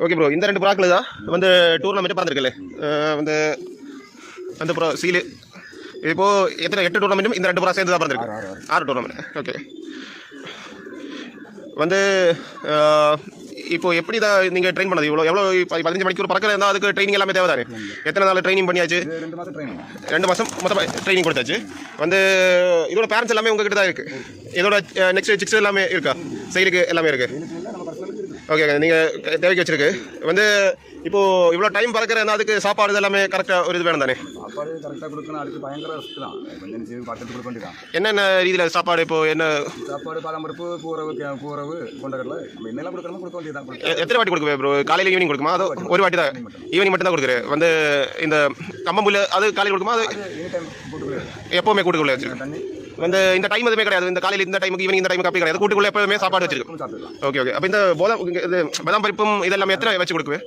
Okay bro, இந்த 2 புறாக்கள் தான் வந்து டூர்னாமெண்ட் பறந்துருக்குல்ல வந்து அந்த ப்ரோ சீலு இப்போது எத்தனை 8 டூர்னாமெண்ட்டும் இந்த 2 புறா சேர்ந்து தான் பறந்துருக்கு. 6 டூர்னாமெண்ட். ஓகே வந்து இப்போ எப்படி தான் நீங்கள் ட்ரெயின் பண்ணது? எவ்வளோ 15 மணிக்கு ஒரு பறக்கிற இருந்தால் அதுக்கு ட்ரைனிங் எல்லாமே தேவை தானே? எத்தனை நாள் ட்ரைனிங் பண்ணியாச்சு? 2 மாதம் மொத்தம் ட்ரைனிங் கொடுத்தாச்சு. வந்து இதோட பேரண்ட்ஸ் எல்லாமே உங்ககிட்ட தான் இருக்குது. இதோட நெக்ஸ்ட் சிக்ஸ் எல்லாமே இருக்கா? சைடுக்கு எல்லாமே இருக்குது. ஓகே, நீங்கள் தேவைக்கு வச்சிருக்கு. வந்து இப்போது இவ்வளோ டைம் பறக்கிற அதுக்கு சாப்பாடு எல்லாமே கரெக்டாக ஒரு இது வேணும் தானே? சாப்பாடு கரெக்டாக கொடுக்கணும். அதுக்கு பயங்கர ரிஸ்க் தான். கொஞ்சம் செய்து பார்த்துட்டு கொடுக்க வேண்டியதான். என்னென்ன ரீதியில் சாப்பாடு இப்போது என்ன சாப்பாடு? பாதாம்பருப்பு, கூரவு கொண்டக்கடலை, நம்ம என்னெல்லாம் கொடுக்கணுமோ கொடுக்க வேண்டியதான். எத்தனை வாட்டி கொடுக்குவேன் ப்ரோ? காலையில் ஈவினிங் கொடுக்குமா? அது ஒரு வாட்டி தான், ஈவினிங் மட்டும் தான் கொடுக்குறேன். வந்து இந்த கம்பம்புல் அது காலையில் கொடுக்குமா? அது எப்போவுமே கூட்டுக்குள்ளே வச்சிருக்கு. வந்து இந்த டைம் எதுவுமே கிடையாது. இந்த காலையில் இந்த டைமுக்கு ஈவினிங் இந்த டைமுக்கு அப்படி கிடையாது. கூட்டுக்குள்ளே எப்போவுமே சாப்பாடு வச்சிருக்கு. Okay okay. அப்போ இந்த பாதாம் பருப்பும் இதெல்லாம் எத்தனை வச்சு கொடுக்குவேன்?